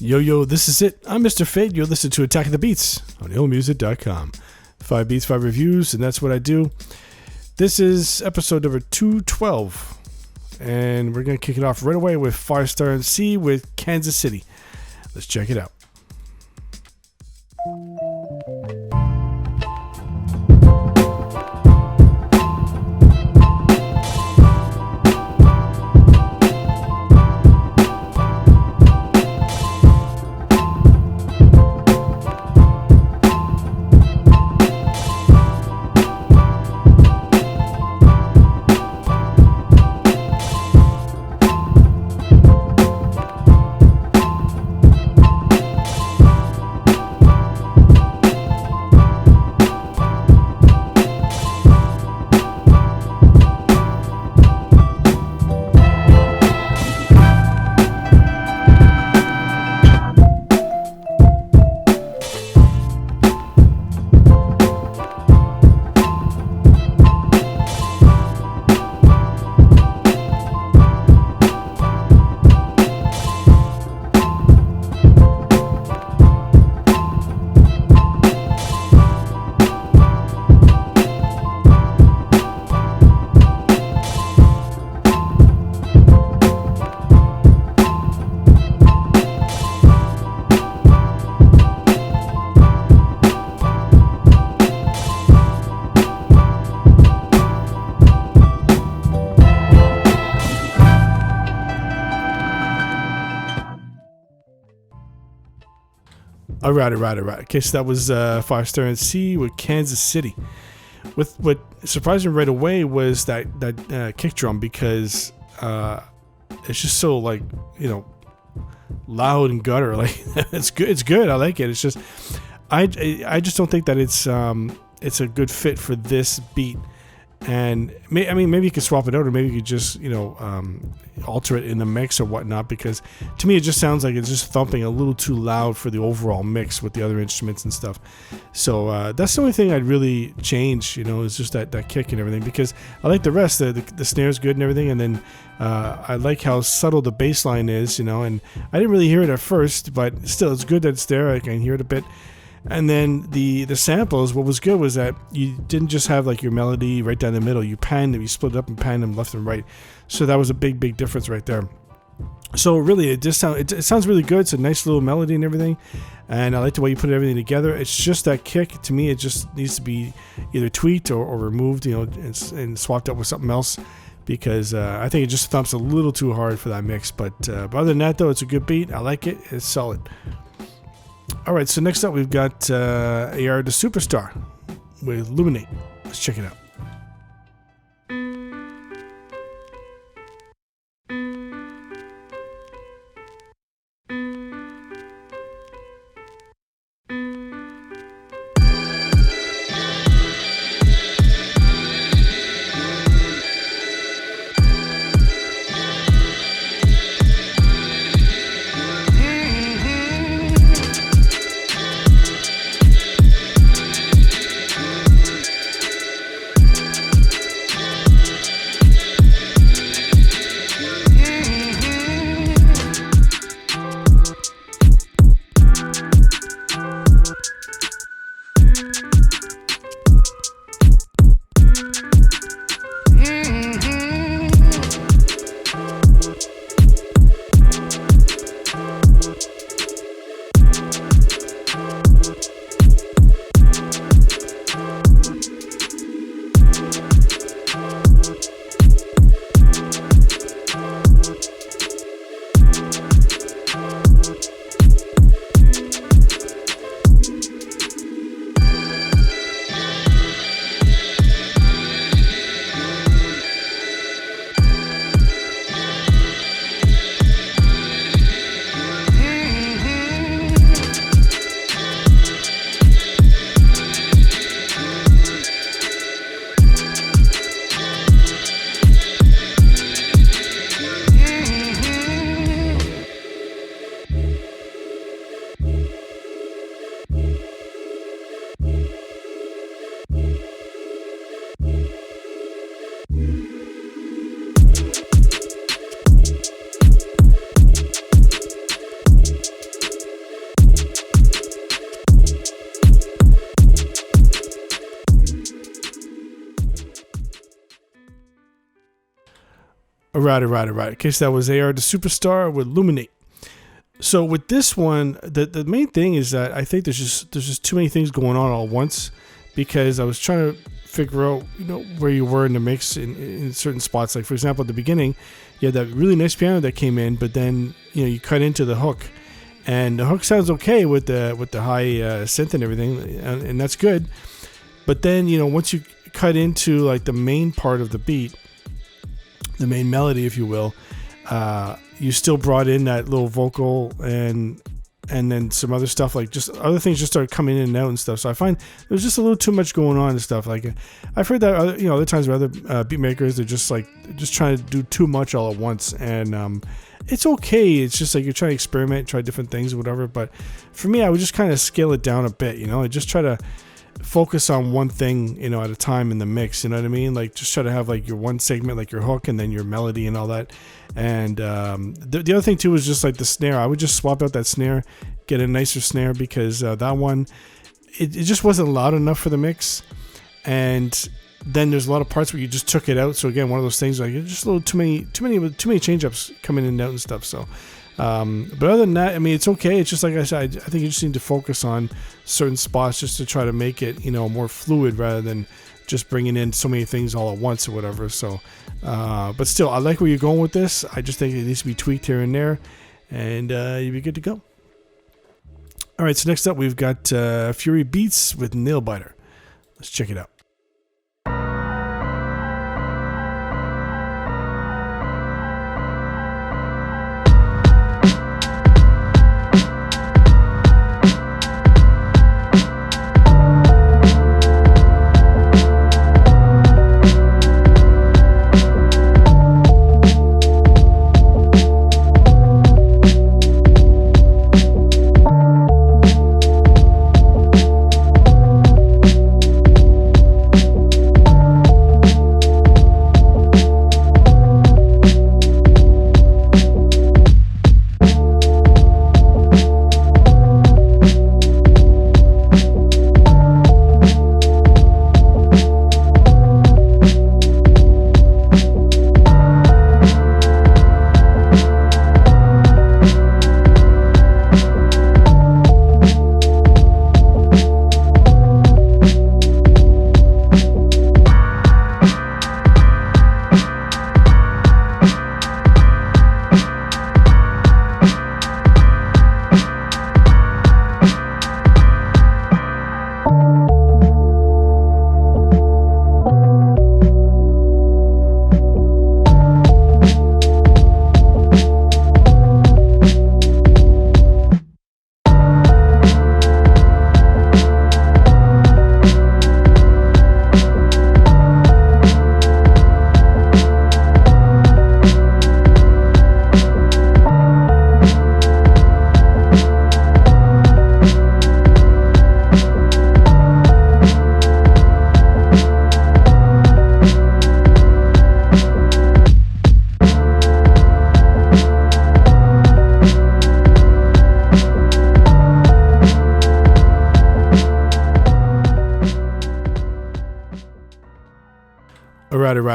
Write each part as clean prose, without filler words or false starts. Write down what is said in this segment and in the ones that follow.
Yo, this is it. I'm Mr. Fade. You're listening to Attack of the Beats on IllMuzik.com. 5 beats, 5 reviews, and that's what I do. This is episode number 212, and we're going to kick it off right away with Firestar and C with Kansas City. Let's check it out. All right. Okay, so that was Firestar and C with Kansas City. With what surprised me right away was that kick drum, because it's just so loud and gutter. Like it's good. It's good. I like it. It's just I just don't think that it's a good fit for this beat. And maybe you could swap it out, or maybe you could just alter it in the mix or whatnot, because to me it just sounds like it's just thumping a little too loud for the overall mix with the other instruments and stuff. So that's the only thing I'd really change, is just that kick and everything, because I like the rest. The snare's good and everything, and then I like how subtle the bass line is, and I didn't really hear it at first, but still it's good that it's there. I can hear it a bit. And then the samples, what was good was that you didn't just have like your melody right down the middle. You panned them, you split it up and panned them left and right. So that was a big difference right there. So really, it sounds really good. It's a nice little melody and everything, and I like the way you put everything together. It's just that kick, to me, it just needs to be either tweaked or removed, and swapped out with something else, because I think it just thumps a little too hard for that mix. But other than that, though, it's a good beat. I like it. It's solid. All right, so next up we've got AR the Superstar with Illuminate. Let's check it out. All right. Okay, so that was AR the Superstar with Luminate. So with this one, the main thing is that I think there's just too many things going on all at once, because I was trying to figure out, where you were in the mix in certain spots. Like, for example, at the beginning, you had that really nice piano that came in, but then you cut into the hook, and the hook sounds okay with the high synth and everything, and that's good. But then once you cut into like the main part of the beat, the main melody, if you will, you still brought in that little vocal and then some other stuff, like just other things just started coming in and out and stuff. So I find there's just a little too much going on and stuff. Like, I've heard that other times where other beat makers, they're just trying to do too much all at once, and it's okay. It's just like you're trying to experiment, try different things or whatever. But for me, I would just kind of scale it down a bit. I just try to focus on one thing, at a time in the mix. You know what I mean? Like, just try to have like your one segment, like your hook, and then your melody and all that. And the other thing too is just like the snare. I would just swap out that snare, get a nicer snare, because that one, it just wasn't loud enough for the mix. And then there's a lot of parts where you just took it out. So again, one of those things, like, just a little too many change-ups coming in and out and stuff. So but other than that, I mean, it's okay. It's just like I said, I think you just need to focus on certain spots just to try to make it more fluid, rather than just bringing in so many things all at once or whatever. So but still, I like where you're going with this. I just think it needs to be tweaked here and there, and you'll be good to go. All right, so next up we've got Fury Beats with Nail Biter. Let's check it out.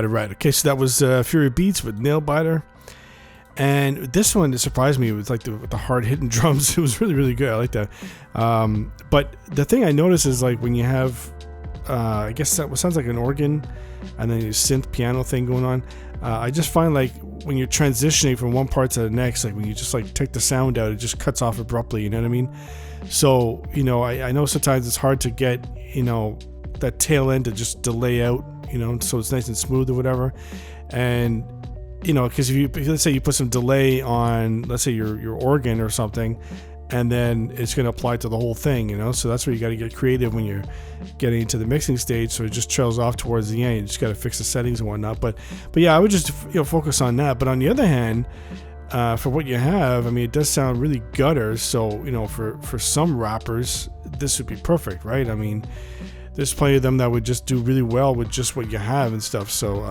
Right. Okay, so that was Fury Beats with Nail Biter. And this one, it surprised me with like the hard hitting drums. It was really, really good. I like that. But the thing I noticed is, like, when you have, I guess that sounds like an organ, and then your synth piano thing going on. I just find, like, when you're transitioning from one part to the next, like when you just like take the sound out, it just cuts off abruptly. You know what I mean? So I know sometimes it's hard to get that tail end to just delay out. So it's nice and smooth or whatever. And because if let's say you put some delay on, let's say your organ or something, and then it's going to apply to the whole thing, so that's where you got to get creative when you're getting into the mixing stage, so it just trails off towards the end. You just got to fix the settings and whatnot. But yeah, I would just focus on that. But on the other hand, for what you have, I mean, it does sound really gutter. So for some rappers, this would be perfect, right? I mean, there's plenty of them that would just do really well with just what you have and stuff. So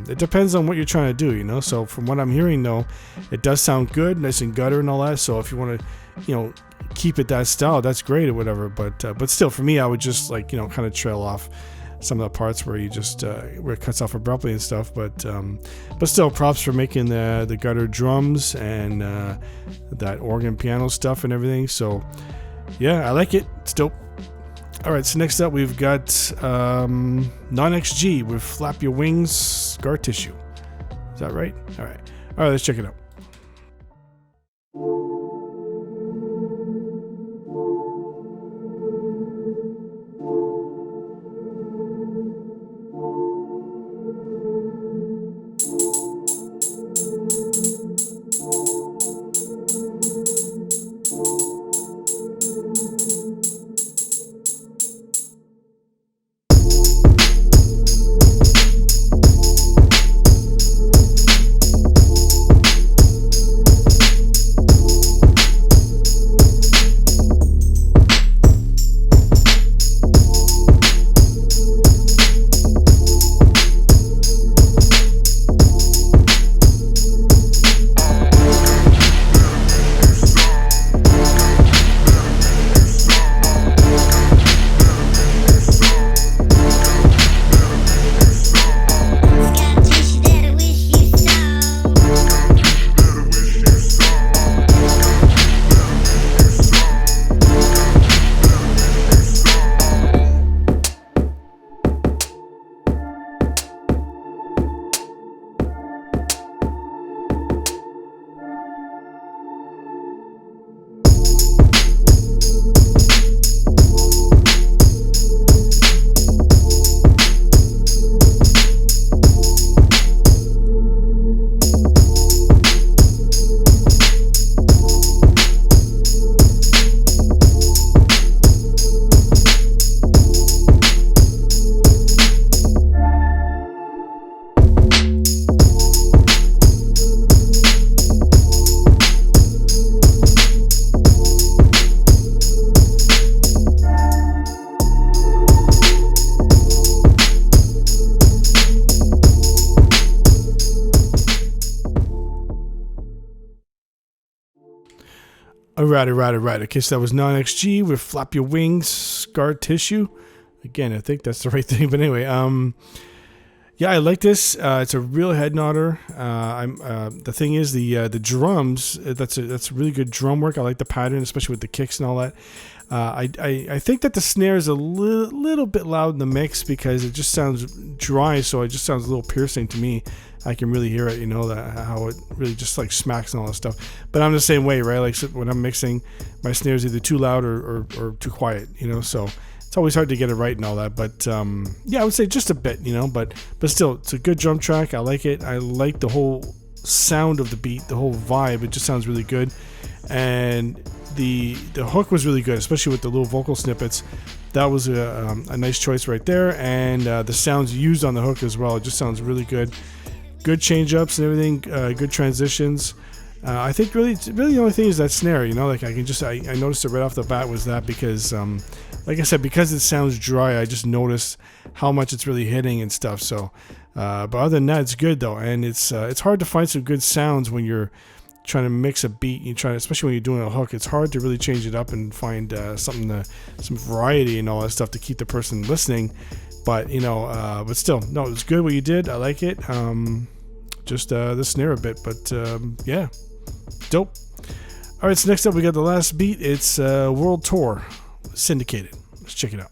it depends on what you're trying to do, So from what I'm hearing, though, it does sound good, nice and gutter and all that. So if you want to, keep it that style, that's great or whatever. But still, for me, I would just kind of trail off some of the parts where you just where it cuts off abruptly and stuff. But still, props for making the gutter drums and that organ piano stuff and everything. So yeah, I like it. It's dope. All right, so next up we've got Non-XG with Flap Your Wings, Scar Tissue. Is that right? All right, let's check it out. All right. Okay, so that was Non-XG with Flap Your Wings, Scar Tissue. Again, I think that's the right thing. But anyway, yeah, I like this. It's a real head nodder. The thing is, the drums. That's really good drum work. I like the pattern, especially with the kicks and all that. I think that the snare is a little bit loud in the mix because it just sounds dry, so it just sounds a little piercing to me. I can really hear it, how it really just like smacks and all that stuff. But I'm the same way, right? Like so when I'm mixing, my snare is either too loud or too quiet, so it's always hard to get it right and all that. But yeah, I would say just a bit, but still, it's a good drum track. I like it. I like the whole sound of the beat, the whole vibe. It just sounds really good. And the hook was really good, especially with the little vocal snippets. That was a nice choice right there. And the sounds used on the hook as well. It just sounds really good. Good change ups and everything. Good transitions. I think really the only thing is that snare. Like I noticed it right off the bat was that because, like I said, because it sounds dry, I just noticed how much it's really hitting and stuff. So, but other than that, it's good though, and it's hard to find some good sounds when you're trying to mix a beat. Especially when you're doing a hook, it's hard to really change it up and find some variety and all that stuff to keep the person listening. But but still, no, it's good what you did. I like it. Just the snare a bit, but yeah, dope. All right, so next up we got the last beat. It's World Tour, Syndicated. Let's check it out.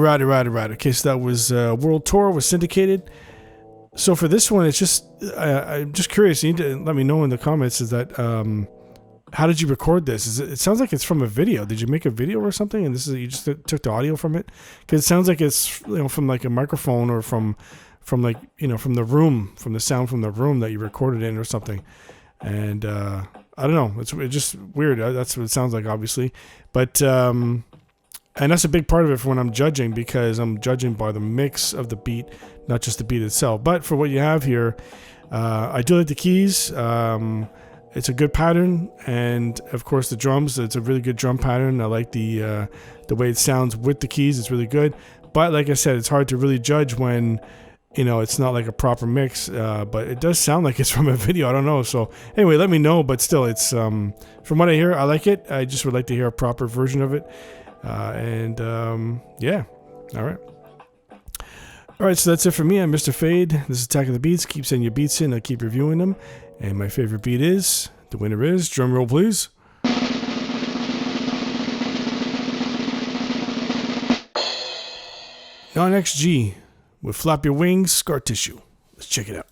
right. Okay, so that was World Tour was syndicated. So for this one, it's just I'm just curious. You need to let me know in the comments. Is that how did you record this? It sounds like it's from a video. Did you make a video or something? And this is you just took the audio from it? Because it sounds like it's from like a microphone or from like from the room, from the sound from the room that you recorded in or something. And I don't know. It's just weird. That's what it sounds like, obviously. But and that's a big part of it for when I'm judging, because I'm judging by the mix of the beat, not just the beat itself. But for what you have here, I do like the keys. It's a good pattern, and of course the drums. It's a really good drum pattern. I like the way it sounds with the keys. It's really good. But like I said, it's hard to really judge when it's not like a proper mix. But it does sound like it's from a video. I don't know. So anyway, let me know. But still, it's from what I hear, I like it. I just would like to hear a proper version of it. Yeah. All right. All right, so that's it for me. I'm Mr. Fade. This is Attack of the Beats. Keep sending your beats in. I'll keep reviewing them. And my favorite beat is, the winner is, drum roll please. Non-XG with Flap Your Wings, Scar Tissue. Let's check it out.